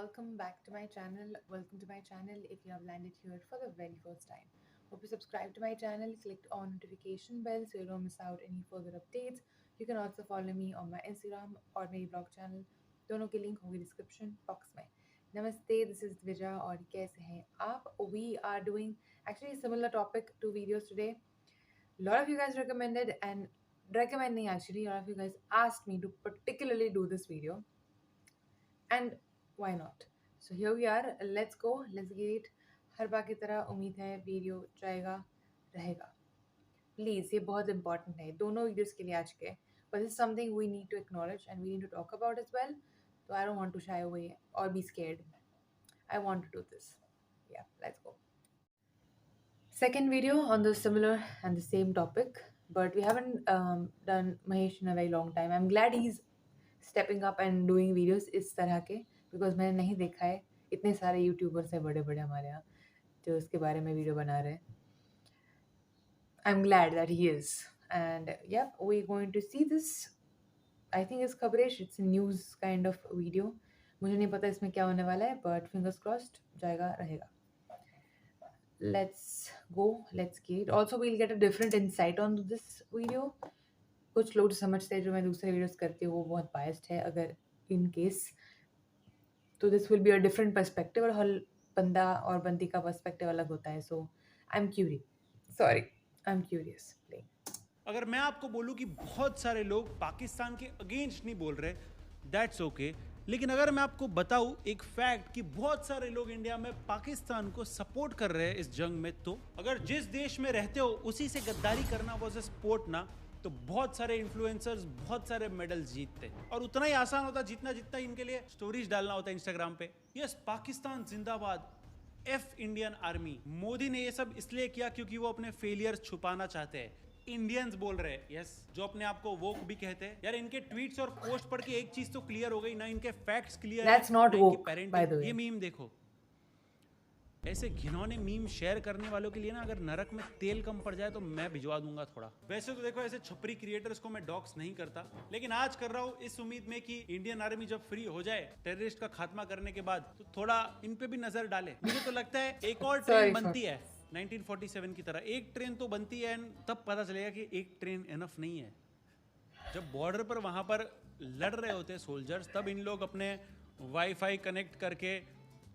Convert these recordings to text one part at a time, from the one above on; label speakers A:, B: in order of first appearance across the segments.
A: welcome back to my channel. Welcome to my channel if you have landed here for the very first time. Hope you subscribe to my channel, clicked on notification bell so you don't miss out any further updates. You can also follow me on my Instagram और मेरी blog channel. दोनों की link होगी description box में. Namaste, this is Dvija और कैसे हैं आप? We are doing actually a similar topic, 2 videos today. A lot of you guys recommended and recommending actually, a lot of you guys asked me to particularly do this video. And why not? So here we are. Let's go. Let's get it. हर बार की तरह उम्मीद है video जाएगा रहेगा. Please ये बहुत important है दोनों वीडियोस के लिए आज के. But this is something we need to acknowledge and we need to talk about as well. So I don't want to shy away or be scared. I want to do this. Yeah, let's go. Second video on the similar and the same topic, but we haven't done Mahesh in a very long time. I'm glad he's stepping up and doing videos इस तरह के, because मैंने नहीं देखा है इतने सारे YouTubers हैं बड़े बड़े हमारे यहाँ जो इसके बारे में वीडियो बना रहे हैं. I'm glad that he is, and yep, we're going to see this. I think it's coverage, it's a news kind of video. मुझे नहीं पता इसमें क्या होने वाला है, but fingers crossed जाएगा रहेगा. Let's go, let's get. Also, we'll get a different insight on this video. कुछ लोग समझते हैं जो मैं दूसरे वीडियोस करती हूँ वो बहुत biased है अगर in case, तो this will be a different perspective और हर बंदा और बंदी का perspective अलग होता है. So I'm curious.
B: अगर मैं आपको बोलूं कि बहुत सारे लोग पाकिस्तान के अगेंस्ट नहीं बोल रहे, दैट्स ओके. लेकिन अगर मैं आपको बताऊं एक फैक्ट कि बहुत सारे लोग इंडिया में पाकिस्तान को सपोर्ट कर रहे हैं इस जंग में, तो अगर जिस देश में रहते हो उसी से गद्दारी करना वाज अ स्पोर्ट ना, तो बहुत सारे इन्फ्लुएंसर्स बहुत सारे मेडल्स जीतते और उतना ही आसान होता जितना इनके लिए स्टोरीज डालना होता है इंस्टाग्राम पे. यस, पाकिस्तान जिंदाबाद, एफ इंडियन आर्मी. मोदी ने ये सब इसलिए किया क्योंकि वो अपने फेलियर छुपाना चाहते हैं. इंडियंस बोल रहे हैं, यस, जो अपने आप को वोक भी कहते हैं. यार इनके ट्वीट्स और पोस्ट पढ़ के एक चीज तो क्लियर हो गई ना, इनके फैक्ट्स क्लियर है.
A: That's not woke, by the way.
B: ये मीम देखो, ऐसे घिनौने मीम शेयर करने वालों के लिए ना अगर नरक में तेल कम पड़ जाए तो मैं भिजवा दूंगा थोड़ा. वैसे तो देखो ऐसे छपरी क्रिएटर्स को मैं डॉक्स नहीं करता, लेकिन आज कर रहा हूँ इस उम्मीद में कि इंडियन आर्मी जब फ्री हो जाए टेररिस्ट का खात्मा करने के बाद तो थोड़ा इन पे भी नजर डाले. मुझे तो लगता है एक और ट्रेन बनती है 1947 की तरह. एक ट्रेन तो बनती है एंड तब पता चलेगा कि एक ट्रेन एनफ नहीं है. जब बॉर्डर पर वहां पर लड़ रहे होते हैं सोल्जर्स, तब इन लोग अपने वाईफाई कनेक्ट करके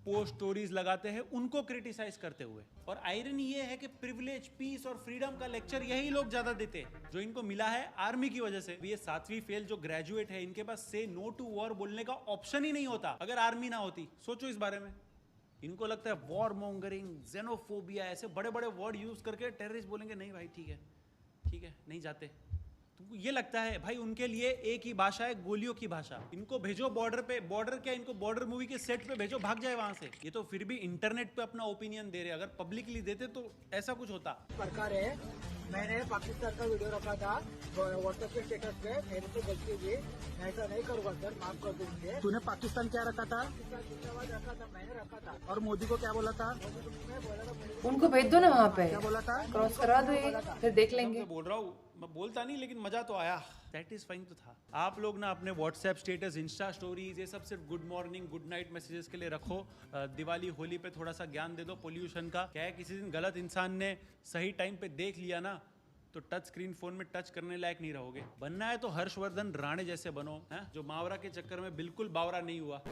B: पोस्ट स्टोरीज लगाते हैं उनको क्रिटिसाइज करते हुए. और आयरनी ये है कि प्रिविलेज, पीस और फ्रीडम का लेक्चर यही लोग ज्यादा देते हैं जो इनको मिला है आर्मी की वजह से. ये 7वीं फेल जो ग्रेजुएट है, इनके पास से नो टू वॉर बोलने का ऑप्शन ही नहीं होता अगर आर्मी ना होती. सोचो इस बारे में. इनको लगता है वॉर मॉन्गरिंग, जेनोफोबिया, ऐसे बड़े बड़े वर्ड यूज करके टेररिस्ट बोलेंगे. नहीं भाई, ठीक है, नहीं जाते. तुमको ये लगता है भाई उनके लिए एक ही भाषा है, गोलियों की भाषा. इनको भेजो बॉर्डर पे, बॉर्डर क्या, इनको बॉर्डर मूवी के सेट पे भेजो, भाग जाए वहां से. ये तो फिर भी इंटरनेट पे अपना ओपिनियन दे रहे. अगर पब्लिकली देते तो ऐसा कुछ होता.
C: प्रकार है, मैंने पाकिस्तान का वीडियो रखा था व्हाट्सएप के स्टेटस पे. मेरे से गलती हुई, मैं ऐसा नहीं करूँगा सर, माफ कर दो मुझे.
D: तूने पाकिस्तान क्या रखा था?
C: पाकिस्तान जिंदाबाद रखा था, मैंने रखा था.
D: और मोदी को क्या बोला था?
C: मैं बोला था
A: उनको भेज दो ना वहाँ पे,
D: क्या बोला था?
A: क्रॉस करा दो ये, फिर देख लेंगे.
B: मैं बोल रहा हूँ, मैं बोलता नहीं लेकिन मजा तो आया, सेटिस्फाइंग तो था. आप लोग ना अपने व्हाट्सएप स्टेटस, इंस्टा स्टोरीज, ये सब सिर्फ good morning good night messages के लिए रखो. दिवाली होली पे थोड़ा सा ज्ञान दे दो पोल्यूशन का. क्या है, किसी दिन गलत इंसान ने सही टाइम पे देख लिया ना तो टच स्क्रीन फोन में टच करने लायक नहीं रहोगे. बनना है तो हर्षवर्धन राणे जैसे बनो, है जो मावरा के चक्कर में बिल्कुल बावरा नहीं हुआ.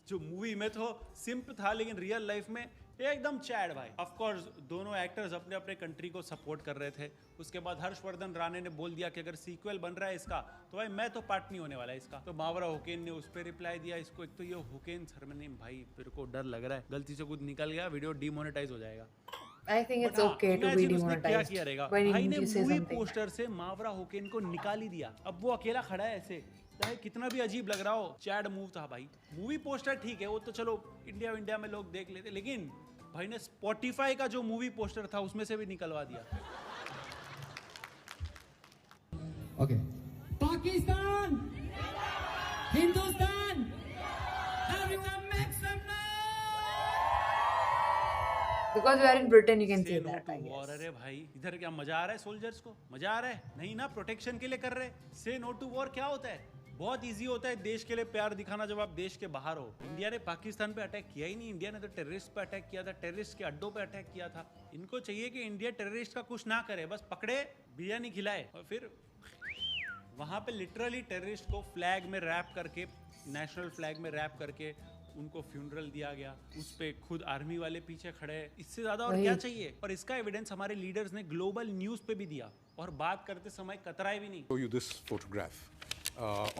B: जो मूवी में तो सिंप था लेकिन रियल लाइफ में एकदम चैड भाई. ऑफ कोर्स दोनों एक्टर्स अपने अपने कंट्री को सपोर्ट कर रहे थे. उसके बाद हर्षवर्धन राणे ने बोल दिया कि अगर सीक्वल बन रहा है इसका तो भाई मैं तो पार्ट नहीं होने वाला इसका. तो मावरा हुकेन ने उस पर रिप्लाई दिया इसको. एक तो ये हुकेन सरनेम भाई मेरे को डर लग रहा है गलती से कुछ निकल गया वीडियो डिमोनेटाइज हो जाएगा.
A: I think it's okay to be demonetized.
B: क्या किया रहेगा
A: Why
B: भाई
A: didn't
B: ने
A: you say
B: movie
A: something?
B: Poster से मावरा हुकेन को निकाल ही दिया. अब वो अकेला खड़ा है ऐसे, चाहे कितना भी अजीब लग रहा हो. चैड मूव था भाई. मूवी पोस्टर ठीक है, वो तो चलो इंडिया में लोग देख लेते, लेकिन भाई ने स्पॉटिफाई का जो मूवी पोस्टर था उसमें से भी निकलवा दिया.
D: Okay.
E: Pakistan, Hindustan, everyone make some noise!
A: Because we are in Britain, you can say
B: Say no
A: that,
B: to
A: I
B: war.
A: guess.
B: अरे भाई इधर क्या मजा आ रहा है? सोल्जर्स को मजा आ रहा है? नहीं ना, प्रोटेक्शन के लिए कर रहे. से नो टू वॉर क्या होता है? बहुत इजी होता है देश के लिए प्यार दिखाना जब आप देश के बाहर हो। इंडिया ने पाकिस्तान पे अटैक किया ही नहीं, इंडिया ने तो टेररिस्ट पे अटैक किया था, टेररिस्ट के अड्डों पे अटैक किया था। इनको चाहिए कि इंडिया टेररिस्ट का कुछ ना करे, बस पकड़े, बिरयानी खिलाए और फिर वहां पे लिटरली टेररिस्ट को फ्लैग में रैप करके, नेशनल फ्लैग में रैप करके उनको फ्यूनरल दिया गया, उस पे खुद आर्मी वाले पीछे खड़े हैं। इससे ज्यादा और क्या चाहिए? और इसका एविडेंस हमारे लीडर्स ने ग्लोबल न्यूज पे भी दिया और बात करते समय कतराए भी नहीं।
F: Show you this photograph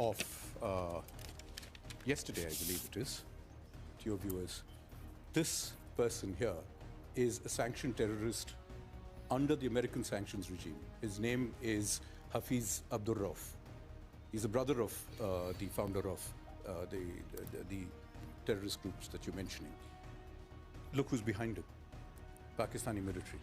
F: of yesterday, I believe it is, to your viewers. This person here is a sanctioned terrorist under the American sanctions regime. His name is Hafiz Abdur Rauf. He's the brother of the founder of the terrorist groups that you're mentioning. Look who's behind him. Pakistani military.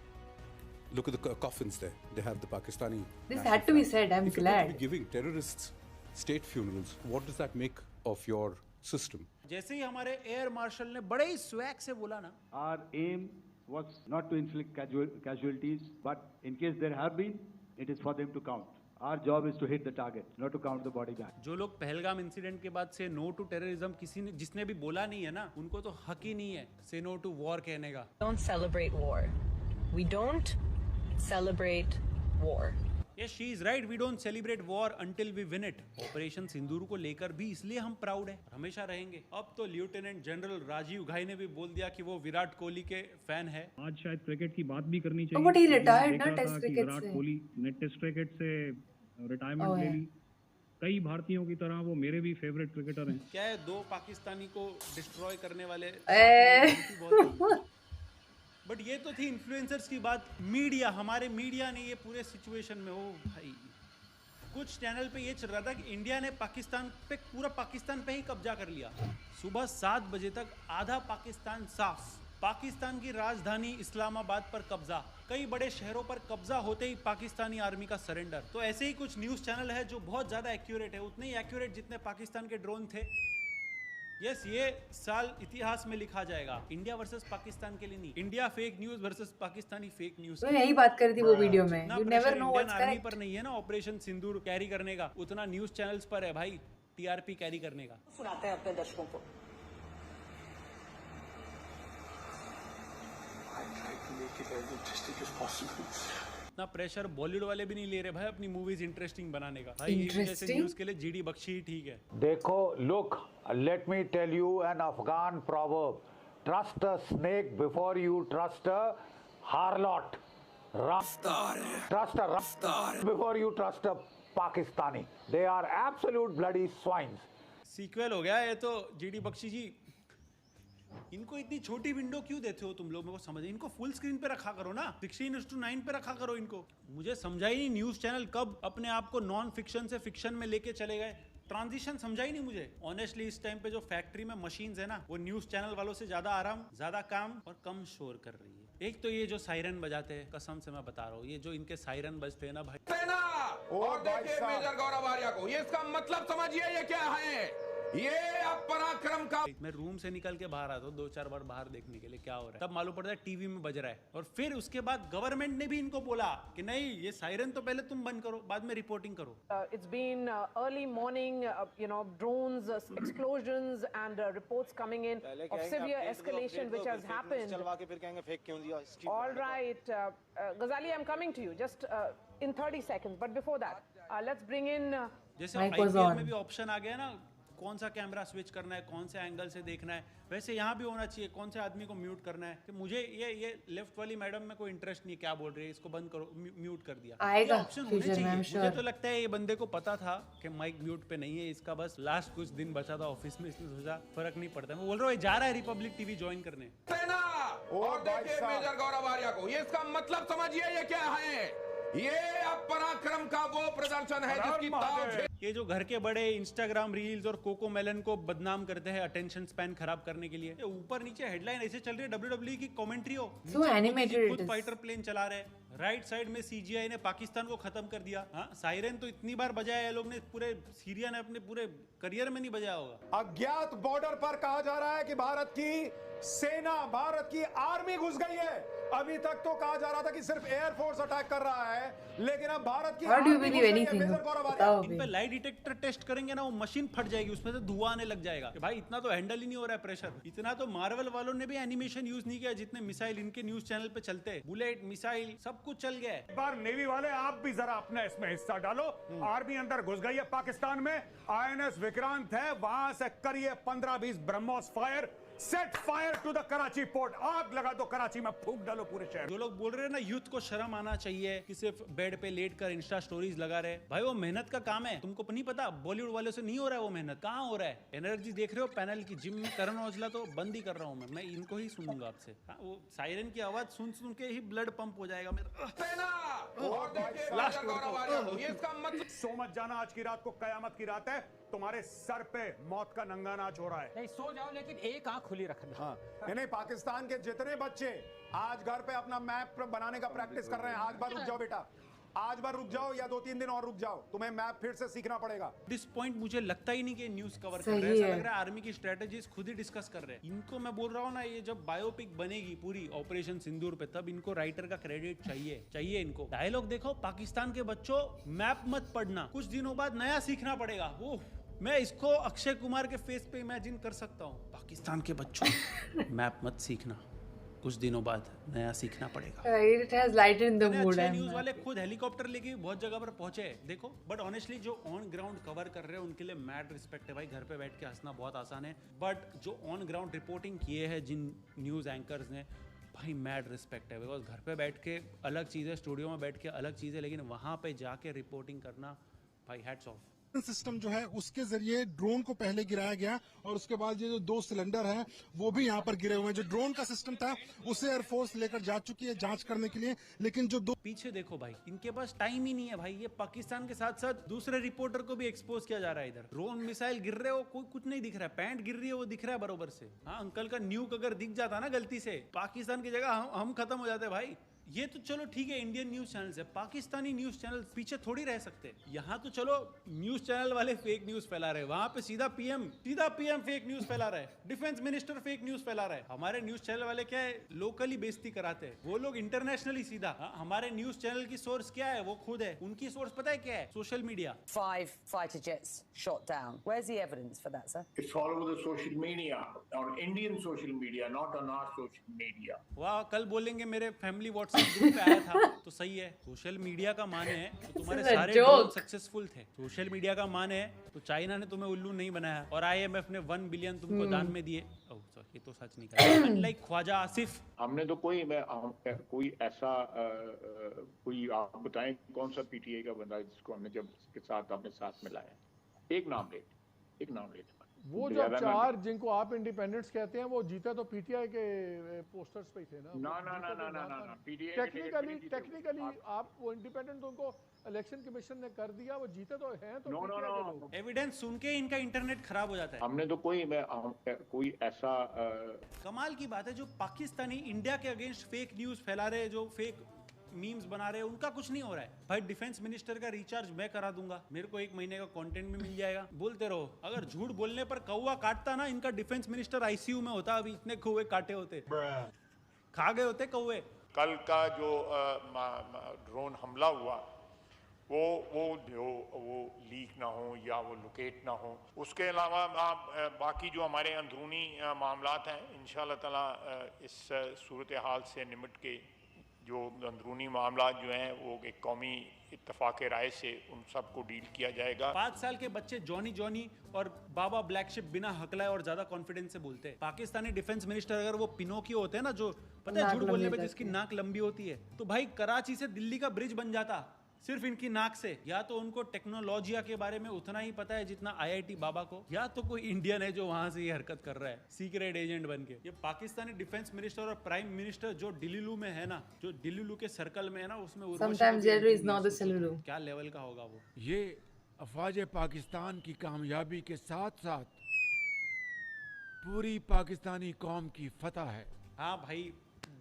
F: Look at the coffins there. They have the Pakistani.
A: This
F: national
A: had to be
F: flag.
A: said. I'm
F: If you're going to
A: glad.
F: be giving terrorists state funerals, what does that make of your system?
B: जैसे ही हमारे air marshal ने बड़े ही swag से बोला ना,
G: Our aim was not to inflict casualties, but in case there have been, it is for them to count. Our job is to hit the target, not to count the body bag.
B: जो लोग Pahalgam incident के बाद से no to terrorism किसी ने जिसने भी बोला नहीं है ना, उनको तो हक ही नहीं है से नो टू वॉर कहने का।
H: Don't celebrate war. We don't celebrate war.
B: Yes, she is right. We don't celebrate war until we win it. Operation Sindoor को लेकर भी इसलिए हम प्राउड हैं, हमेशा रहेंगे। अब तो लेफ्टिनेंट जनरल राजीव घाई ने भी बोल दिया कि वो विराट कोहली के फैन है।
I: आज शायद क्रिकेट की बात भी करनी
A: Oh,
I: चाहिए।
A: but he
I: क्योंकि
A: retired
I: हमने
A: ना
I: देखा
A: टेस्ट
I: था कि
A: क्रिकेट
I: विराट
A: से।
I: कोहली ने टेस्ट क्रिकेट से रिटायरमेंट
A: Oh,
I: ले
A: yeah.
I: ली। कई भारतीयों की तरह वो मेरे भी फेवरेट क्रिकेटर हैं।
B: क्या है, दो पाकिस्तानी को डिस्ट्रॉय करने वाले
A: ए
B: बट ये तो थी इन्फ्लुएंसर्स की बात। मीडिया, हमारे मीडिया ने ये पूरे सिचुएशन में, ओ भाई, कुछ चैनल पे ये चल रहा था कि इंडिया ने पाकिस्तान पे, पूरा पाकिस्तान पे ही कब्जा कर लिया। सुबह 7 बजे तक आधा पाकिस्तान साफ। पाकिस्तान की राजधानी इस्लामाबाद पर कब्जा, कई बड़े शहरों पर कब्जा होते ही पाकिस्तानी आर्मी का सरेंडर। तो ऐसे ही कुछ न्यूज़ चैनल है जो बहुत ज़्यादा एक्यूरेट है, उतने ही एक्यूरेट जितने पाकिस्तान के ड्रोन थे। यस, ये साल इतिहास में लिखा जाएगा, इंडिया वर्सेस पाकिस्तान के लिए नहीं, India fake news versus Pakistani fake news.
A: तो यही बात करी थी वो वीडियो में।
B: ना
A: You
B: pressure
A: never know
B: Indian
A: what's
B: army
A: correct.
B: पर नहीं है ना ऑपरेशन सिंदूर कैरी करने का, उतना न्यूज़ चैनल्स पर है भाई टीआरपी कैरी करने का।
H: सुनाते हैं अपने दर्शकों को।
B: इतना प्रेशर बॉलीवुड वाले भी नहीं ले रहे भाई अपनी मूवीज इंटरेस्टिंग बनाने का। भाई एक जैसे
A: Interesting?
B: न्यूज़ के लिए जीडी बख्शी ही ठीक है।
J: देखो, look, let me tell you an Afghan proverb. Trust a snake before you trust a harlot. Trust a ram before you trust a Pakistani. They are absolute bloody swines.
B: Sequel हो गया ये तो। GD Bakshi जी, इनको इतनी छोटी window क्यों देते हो तुम लोग? मेरे को समझ, इनको फुल स्क्रीन पे रखा करो ना, 16:9 पे रखा करो इनको। मुझे समझा ही नहीं न्यूज़ चैनल कब अपने आप को नॉन फिक्शन से फिक्शन में लेके चले गए। ट्रांजिशन समझा ही नहीं मुझे ऑनेस्टली। इस टाइम पे जो फैक्ट्री में मशीन्स है ना, वो न्यूज़ चैनल वालों से ज़्यादा आराम, ज़्यादा काम और कम शोर कर रही है। एक तो ये जो सायरन बजाते हैं, कसम से मैं बता रहा हूँ, ये जो इनके सायरन बजते हैं ना भाई,
K: सेना और देखिए मेजर गौरव आर्या को, ये इसका मतलब समझिए ये क्या है, ये अब पराक्रम का।
B: मैं रूम से निकल के बाहर आता हूँ 2-4 बार बाहर देखने के लिए क्या हो रहा है, तब मालूम पड़ता है टीवी में बज रहा है। और फिर उसके बाद गवर्नमेंट ने भी इनको बोला कि नहीं, ये सायरन तो पहले तुम बंद करो, बाद में रिपोर्टिंग करो।
H: It's been early morning, drones, explosions and reports coming in of severe escalation which has happened. All right, Ghazali, I'm coming to you just in 30 seconds. But before that, let's bring in.
B: जैसे
A: Mic was
B: IPL
A: on.
B: में भी option आ गया ना, कौन सा camera switch करना है, कौन से एंगल से देखना है, वैसे यहाँ भी होना चाहिए कौन से आदमी को म्यूट करना है। कि मुझे ये लेफ्ट वाली मैडम में कोई इंटरेस्ट नहीं है, क्या बोल रही है, इसको बंद करो, म्यूट कर दिया।
A: आएगा
B: ये ऑप्शन होने
A: future में,
B: चाहिए।
A: I'm sure.
B: मुझे तो लगता है ये बंदे को पता था कि माइक म्यूट पे नहीं है, इसका बस लास्ट कुछ दिन बचा था ऑफिस में, इसने सोचा फर्क नहीं पड़ता। मैं बोल रहा हूँ ये जा रहा है रिपब्लिक टीवी ज्वाइन करने।
K: सेना और देखिए मेजर गौरव आर्या को, ये इसका मतलब समझिए ये क्या है, ये अब पराक्रम का वो प्रदर्शन है जिसकी ताव।
B: ये जो घर के बड़े इंस्टाग्राम रील्स और कोको मेलन को बदनाम करते हैं अटेंशन स्पैन खराब करने के लिए, ये ऊपर नीचे हेडलाइन ऐसे चल रही है WWE की कमेंट्री हो,
A: So animated it
B: खुद
A: is.
B: फाइटर प्लेन चला रहे हैं, राइट साइड में CGI ने पाकिस्तान को खत्म कर दिया। हाँ, सायरन तो इतनी बार बजाया है लोग ने, पूरे सीरिया ने अपने पूरे करियर में नहीं बजाया होगा।
L: अज्ञात बॉर्डर पर कहा जा रहा है कि भारत की सेना, भारत की आर्मी घुस गई है अभी तक तो कहा जा रहा था कि सिर्फ एयरफोर्स अटैक कर रहा है, लेकिन अब भारत की
A: How do you believe anything? बताओ
B: इन पे लाइट डिटेक्टर टेस्ट करेंगे ना, वो मशीन फट जाएगी, उसमें से धुआं आने लग जाएगा। भाई इतना तो हैंडल ही नहीं हो रहा है प्रेशर। इतना तो मार्वल वालों ने भी एनिमेशन यूज नहीं किया जितने मिसाइल इनके न्यूज चैनल पे चलते हैं। बुलेट मिसाइल सब कुछ चल गया है।
M: एक बार नेवी वाले आप भी जरा अपना इसमें हिस्सा डालो। आर्मी अंदर घुस गई है पाकिस्तान में। INS विक्रांत है, वहां से करिए 15-20 BrahMos fire, set fire to the Karachi port. आग लगा दो कराची में, फूंक डालो पूरे शहर।
B: जो लोग बोल रहे हैं ना यूथ को शर्म आना चाहिए कि सिर्फ बेड पे लेट कर इंस्टा स्टोरीज लगा रहे, भाई वो मेहनत का काम है। तुमको नहीं पता बॉलीवुड वालों से नहीं हो रहा है वो मेहनत, कहाँ हो रहा है। एनर्जी देख रहे हो पैनल की, जिम में करण औजला तो बंद ही कर रहा हूँ मैं इनको ही सुनूंगा आपसे। वो सायरन की आवाज सुन सुन के ही ब्लड पंप हो जाएगा मेरा।
M: सो मत जाना, आज की रात को कयामत की रात है। तुम्हारे सर पे मौत का नंगा नाच हो रहा है।
N: नहीं सो जाओ, लेकिन एक आंख खुली रखना।
L: हाँ नहीं, पाकिस्तान के जितने बच्चे आज घर पे अपना मैप बनाने का प्रैक्टिस कर रहे हैं, आज बार रुक जाओ बेटा, आज बार रुक जाओ या 2-3 दिन और रुक जाओ, तुम्हें मैप फिर से सीखना पड़ेगा।
B: दिस पॉइंट मुझे लगता ही नहीं कि न्यूज कवर कर रहे हैं। ऐसा लग रहा है आर्मी की स्ट्रेटेजीज खुद ही डिस्कस कर रहे हैं। इनको मैं बोल रहा हूँ ना, ये जब बायोपिक बनेगी पूरी ऑपरेशन सिंदूर पे, तब इनको राइटर का क्रेडिट चाहिए इनको। डायलॉग देखो, पाकिस्तान के बच्चों मैप मत पढ़ना, कुछ दिनों बाद नया सीखना पड़ेगा। वो मैं इसको अक्षय कुमार के फेस पे इमेजिन कर सकता हूँ। पाकिस्तान के बच्चों मैप मत सीखना, कुछ दिनों बाद नया सीखना पड़ेगा।
A: It has lightened the mood.
B: News वाले खुद हेलीकॉप्टर लेके बहुत जगह पर पहुंचे हैं, देखो। बट ऑनेस्टली जो ऑन ग्राउंड कवर कर रहे हैं उनके लिए मैड रिस्पेक्ट है भाई। घर पे बैठ के हंसना बहुत आसान है, बट जो ऑन ग्राउंड रिपोर्टिंग किए हैं जिन न्यूज एंकर्स ने, भाई मैड रिस्पेक्ट है। बिकॉज घर पे बैठ के अलग चीज़ है, स्टूडियो में बैठ के अलग चीज़ है, लेकिन वहाँ पे जाके रिपोर्टिंग करना, भाई हैट्स ऑफ।
O: सिस्टम जो है उसके जरिए ड्रोन को पहले गिराया गया और उसके बाद ये जो 2 सिलेंडर हैं वो भी यहाँ पर गिरे हुए हैं। जो ड्रोन का सिस्टम था उसे एयरफोर्स लेकर जा चुकी है जांच करने के लिए, लेकिन जो
B: पीछे देखो भाई, इनके पास टाइम ही नहीं है भाई। ये पाकिस्तान के साथ साथ दूसरे रिपोर्टर को भी एक्सपोज किया जा रहा है। इधर ड्रोन मिसाइल गिर रहे हो, कोई कुछ नहीं दिख रहा है, पैंट गिर रही है वो दिख रहा है बरोबर से। हाँ, अंकल का न्यूक अगर दिख जाता ना गलती से, पाकिस्तान की जगह हम खत्म हो जाते भाई। ये तो चलो ठीक है, इंडियन न्यूज चैनल्स है, पाकिस्तानी न्यूज चैनल पीछे थोड़ी रह सकते। यहाँ तो चलो न्यूज चैनल वाले फेक न्यूज फैला रहे, वहां पे सीधा पीएम फेक न्यूज फैला रहा है, डिफेंस मिनिस्टर फेक न्यूज फैला रहा है। हमारे न्यूज चैनल वाले क्या है, लोकली बेइज्जती कराते हैं, वो लोग इंटरनेशनली सीधा। हमारे न्यूज चैनल की सोर्स क्या है, वो खुद है। उनकी सोर्स पता है क्या है? Social media.
P: 5 fighter jets shot down. Where's the evidence for that, sir?
Q: It's all over the social media, on Indian social media, not on our social media.
B: वाह, कल बोलेंगे मेरे फैमिली व्हाट्सएप ग्रुप पे आया था तो सही है। सोशल मीडिया का माने है तो तुम्हारे सारे ड्रोन सक्सेसफुल थे। सोशल मीडिया का माने है तो चाइना ने तुम्हें उल्लू नहीं बनाया और IMF ने 1 बिलियन तुमको दान में दिए। ओह सॉरी, ये तो सच नहीं कहा। अनलाइक ख्वाजा आसिफ,
Q: हमने तो कोई ऐसा कोई आप बताएं कौन सा PTI का बंदा जिसको हमने जब इसके साथ अपने साथ मिलाया? एक नाम ले।
R: वो जो 4 जिनको आप इंडिपेंडेंट्स कहते हैं वो जीते तो PTI के पोस्टर्स पे ही थे ना।
Q: ना
R: टेक्निकली आप वो इंडिपेंडेंट, उनको इलेक्शन कमीशन ने कर दिया, वो जीते तो हैं। तो
B: नो एविडेंस सुन के इनका इंटरनेट खराब हो जाता है।
Q: हमने तो कोई ऐसा
B: कमाल की बात है, जो पाकिस्तानी इंडिया के अगेंस्ट फेक न्यूज फैला रहे हैं, जो फेक मीम्स बना रहे हैं, उनका कुछ नहीं हो रहा है भाई। डिफेंस मिनिस्टर का रिचार्ज मैं करा दूंगा, मेरे को 1 महीने का कंटेंट भी मिल जाएगा। बोलते रहो, अगर झूठ बोलने पर कौवा काटता ना, इनका डिफेंस मिनिस्टर ICU में होता, अभी इतने कौवे काटे होते, खा गए होते कौवे।
S: कल का जो ड्रोन हमला हुआ वो लीक ना हो या वो लोकेट ना हो, उसके अलावा बाकी जो हमारे अंदरूनी मामलात हैं, इंशाअल्लाह ताला इस सूरत हाल से निमट के जो अंदरूनी मामला जो हैं वो एक कौमी इत्तेफाक राय से उन सब को डील किया जाएगा।
B: 5 साल के बच्चे जॉनी और बाबा ब्लैक शिप बिना हकलाए और ज्यादा कॉन्फिडेंस से बोलते हैं। पाकिस्तानी डिफेंस मिनिस्टर अगर वो पिनोकियो होते हैं ना, जो पता है झूठ बोलने पे जिसकी नाक लंबी होती है, तो भाई कराची से दिल्ली का ब्रिज बन जाता सिर्फ इनकी नाक से। या तो उनको टेक्नोलॉजिया के बारे में उतना ही पता है जितना IIT बाबा को, या तो कोई इंडियन है जो वहां से ये हरकत कर रहा है सीक्रेट एजेंट बन के। ये पाकिस्तानी डिफेंस मिनिस्टर और प्राइम मिनिस्टर जो डिल्लू में है ना, जो डिल्लू के सर्कल में है ना, उसमें क्या लेवल का होगा वो।
T: ये अफवाज पाकिस्तान की कामयाबी के साथ साथ पूरी पाकिस्तानी कौम की फतह है।
B: हाँ भाई,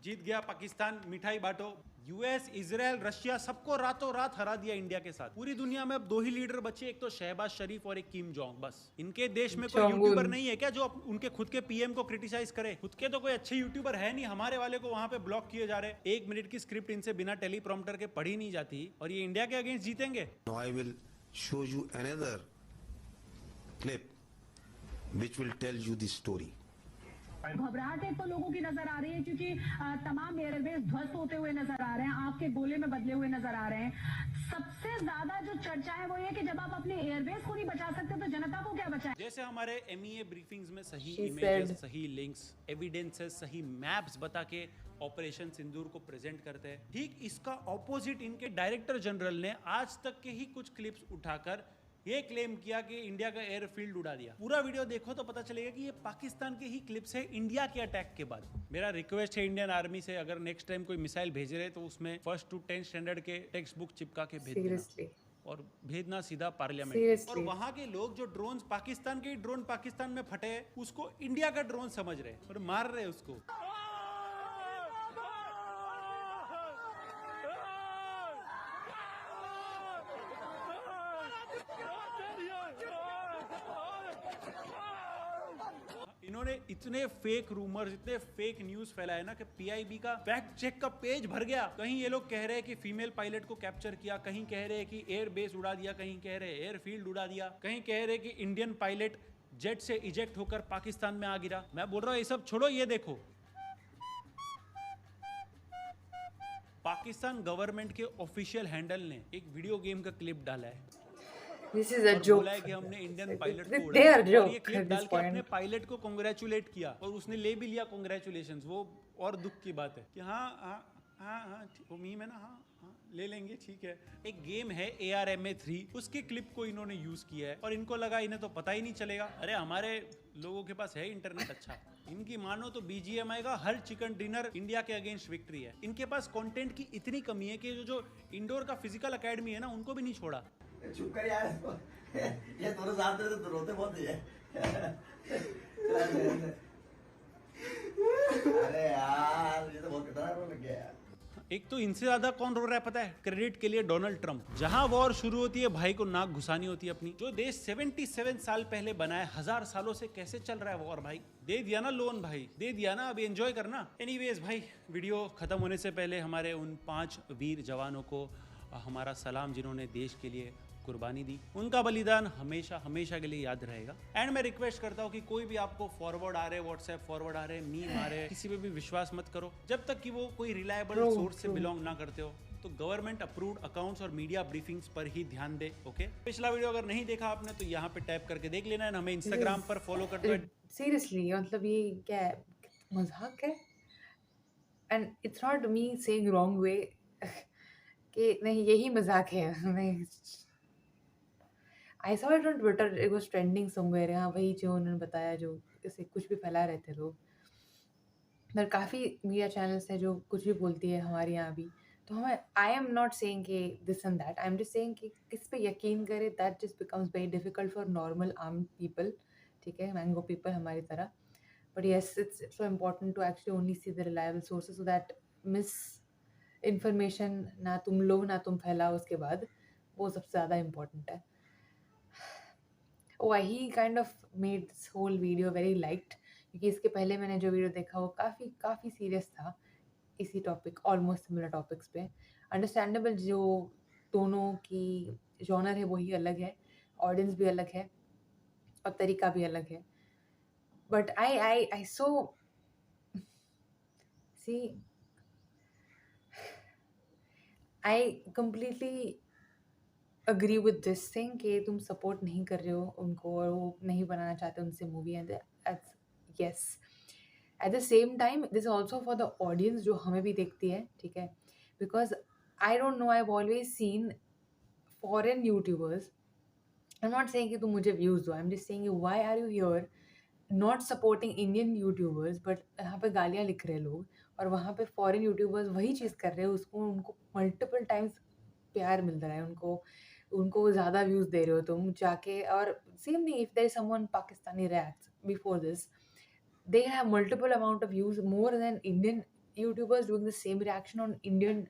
B: जीत गया पाकिस्तान, मिठाई बांटो, यूएस, इजराइल, रशिया सबको रातों रात हरा दिया इंडिया के साथ। पूरी दुनिया में अब 2 ही लीडर बचे, एक तो शहबाज शरीफ और एक किम जोंग। बस इनके देश में कोई यूट्यूबर नहीं है क्या जो उनके खुद के पीएम को क्रिटिसाइज करे? खुद के तो कोई अच्छे यूट्यूबर है नहीं, हमारे वाले को वहां पे ब्लॉक किए जा रहे। 1 मिनट की स्क्रिप्ट इनसे बिना टेलीप्रॉम्प्टर के पढ़ी नहीं जाती और ये इंडिया के अगेंस्ट जीतेंगे।
U: Now I will show you another clip which will tell you the story.
V: घबराहटें तो लोगों की नजर आ रही है क्योंकि तमाम एयरवेज ध्वस्त होते हुए नजर आ रहे हैं, आग के गोले में बदले हुए नजर आ रहे हैं। सबसे ज्यादा जो चर्चा है वो ये कि जब आप अपने एयरवेज को नहीं बचा सकते तो जनता को क्या बचाएं?
B: जैसे हमारे MEA ब्रीफिंग्स में सही इमेजेस, सही लिंक्स, एविडेंसेस, सही मैप्स बता के ऑपरेशन सिंदूर को प्रेजेंट करते हैं, ठीक इसका ऑपोजिट इनके डायरेक्टर जनरल ने आज तक के ही कुछ क्लिप्स उठाकर ये क्लेम किया कि इंडिया का एयरफील्ड उड़ा दिया। पूरा वीडियो देखो तो पता चलेगा कि ये पाकिस्तान के ही क्लिप्स है इंडिया के अटैक के बाद। मेरा रिक्वेस्ट है इंडियन आर्मी से, अगर नेक्स्ट टाइम कोई मिसाइल भेज रहे तो उसमें 1st to 10th स्टैंडर्ड के टेक्स्ट बुक चिपका के भेजना और भेजना सीधा पार्लियामेंट। और वहाँ के लोग जो ड्रोन पाकिस्तान के ड्रोन पाकिस्तान में फटे उसको इंडिया का ड्रोन समझ रहे और मार रहे उसको। इन्होंने इतने फेक रूमर्स, इतने फेक न्यूज फैलाए ना कि PIB का फैक्ट चेक का पेज भर गया। कहीं ये लोग कह रहे हैं कि फीमेल पायलट को कैप्चर किया, कहीं कह रहे हैं कि एयर बेस उड़ा दिया, कहीं कह रहे हैं एयरफील्ड उड़ा दिया, कहीं कह रहे हैं कि इंडियन पायलट जेट से इजेक्ट होकर पाकिस्तान में आ गिरा। मैं बोल रहा हूँ ये सब छोड़ो, ये देखो पाकिस्तान गवर्नमेंट के ऑफिशियल हैंडल ने एक वीडियो गेम का क्लिप डाला है।
A: This is a joke.
B: बोला है कि हमने इंडियन पायलट को
A: They are
B: उड़ाया और ये क्लिप डाल के अपने पायलट को कांग्रेचुलेट किया और उसने ले भी लिया कांग्रेचुलेशंस। वो और दुख की बात है कि हाँ वो मीम है ना, हाँ ले लेंगे, ठीक है। एक गेम है ARMA 3, उसके क्लिप को इन्होंने यूज किया है और इनको लगा इन्हें तो पता ही नहीं चलेगा। अरे हमारे लोगों के पास है इंटरनेट अच्छा, इनकी मानो तो BGMI का हर चिकन डिनर इंडिया के अगेंस्ट विक्ट्री है। इनके पास कंटेंट की इतनी कमी है कि जो इंडोर का फिजिकल एकेडमी है ना उनको भी नहीं छोड़ा।
W: चुप कर यार, ये दोनों साथ में तो रोते बहुत है। अरे यार ये तो बहुत खतरनाक लग गया यार।
B: एक तो इनसे ज्यादा कौन रो रहा है पता है? क्रेडिट के लिए डोनाल्ड ट्रंप। जहां वॉर शुरू होती है भाई को नाक घुसानी होती है अपनी। जो देश 77 साल पहले बना है, 1000 सालों से कैसे चल रहा है वॉर भाई? दे दिया ना लोन भाई, दे दिया ना, अभी एंजॉय करना। एनीवेज भाई, वीडियो खत्म होने से पहले हमारे उन 5 वीर जवानों को हमारा सलाम जिन्होंने देश के लिए कुर्बानी दी। उनका बलिदान हमेशा हमेशा के लिए याद रहेगा। एंड मैं रिक्वेस्ट करता हूँ कि कोई भी आपको फॉरवर्ड आ रहे, व्हाट्सएप फॉरवर्ड आ रहे, मीम आ रहे, किसी पे भी विश्वास मत करो जब तक कि वो कोई रिलायबल सोर्स से बिलोंग ना करते हो। तो गवर्नमेंट अप्रूव्ड अकाउंट्स और मीडिया ब्रीफिंग्स पर ही ध्यान दे। ओके, पिछला वीडियो अगर नहीं देखा आपने तो यहाँ पे टैप करके देख लेना है। हमें इंस्टाग्राम पर फॉलो कर दो।
A: सीरियसली मतलब ये क्या है, मजाक है? And it's not me saying wrong way कि नहीं यही मजाक है। नहीं, I saw it on Twitter, it was trending somewhere. हाँ वही जो उन्होंने बताया, जो इसे कुछ भी फैला रहे थे लोग। पर काफ़ी मीडिया चैनल्स हैं जो कुछ भी बोलती है हमारे यहाँ भी। तो हमें, आई एम नॉट सेइंग कि this and that, I am just saying कि किस पे यकीन करे, that just becomes very difficult for normal aam people, ठीक है, मैंगो पीपल हमारी तरह। But yes, it's so important to actually only see the reliable sources so that misinformation ना तुम लो ना तुम फैलाओ उसके बाद, वो सबसे ज़्यादा इम्पॉर्टेंट है। वही kind of made this whole video very light, क्योंकि इसके पहले मैंने जो वीडियो देखा वो काफ़ी सीरियस था इसी टॉपिक, ऑलमोस्ट सिमिलर टॉपिक्स पे। अंडरस्टैंडेबल, जो दोनों की जॉनर है वही अलग है, ऑडियंस भी अलग है और तरीका भी अलग है। But I so see I completely agree with this thing कि तुम सपोर्ट नहीं कर रहे हो उनको और वो नहीं बनाना चाहते उनसे movie. And yes, at the same time this also for the audience जो हमें भी देखती है, ठीक है, because I don't know, I have always seen foreign YouTubers, I am not saying कि तुम मुझे व्यूज़ दो, I am just saying why are you here not supporting Indian YouTubers, but यहाँ पे गालियाँ लिख रहे लोग और वहाँ पे फॉरेन यूट्यूबर्स वही चीज़ कर रहे हैं, उसको उनको मल्टीपल टाइम्स प्यार मिल रहा है, उनको ज़्यादा व्यूज़ दे रहे हो तुम जाके। और सेम नहीं, if there is someone Pakistani reacts before this, they have multiple amount of views more than Indian YouTubers doing the same reaction on Indian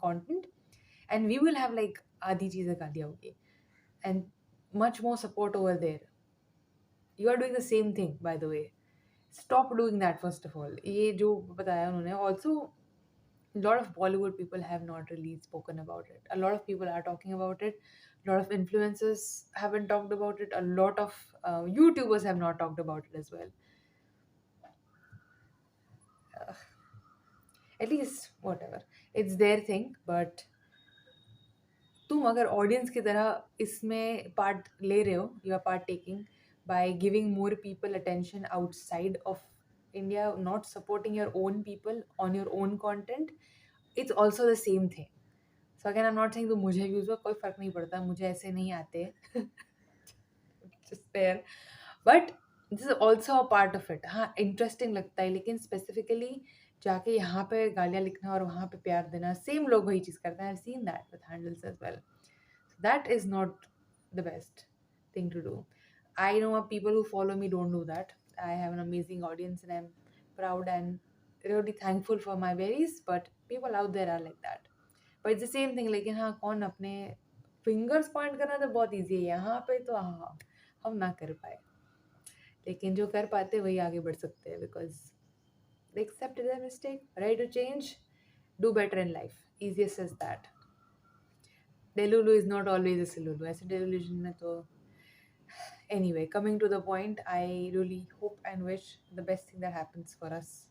A: content, and we will have like आधी चीज़ें गालियाँ होगी and much more support over there. You are doing the same thing, by the way. Stop doing that first of all. ये जो बताया उन्होंने. Also, a lot of Bollywood people have not really spoken about it. A lot of people are talking about it. A lot of influencers haven't talked about it. A lot of YouTubers have not talked about it as well. At least whatever, it's their thing. But तुम अगर audience की तरह इसमें part ले रहे हो, you are part taking by giving more people attention outside of India, not supporting your own people on your own content, it's also the same thing. So again, I'm not saying तो मुझे views हुआ कोई फर्क नहीं पड़ता, मुझे ऐसे नहीं आते just there, but this is also a part of it. हाँ, interesting लगता है, लेकिन specifically जाके यहाँ पे गालियाँ लिखना और वहाँ पे प्यार देना, सेम लोग वही चीज़ करते हैं. I've seen that with handles as well. So that is not the best thing to do. I know people who follow me don't do that. I have an amazing audience and I'm proud and really thankful for my berries, but people out there are like that. But it's the same thing. लेकिन हाँ, कौन अपने fingers point करना तो बहुत easy है, यहाँ पे तो हाँ हम ना कर पाए, लेकिन जो कर पाते वही आगे बढ़ सकते हैं, because they accepted their mistake, ready to change, do better in life. Easiest as that. Delulu is not always a Silulu. ऐसे delusion में तो anyway, coming to the point, I really hope and wish the best thing that happens for us.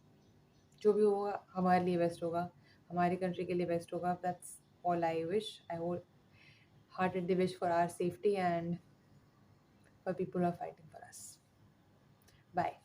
A: जो भी होगा हमारे लिए best होगा, हमारी कंट्री के लिए बेस्ट होगा. That's all I wish. I wholeheartedly wish for our safety and for people who are fighting for us. Bye.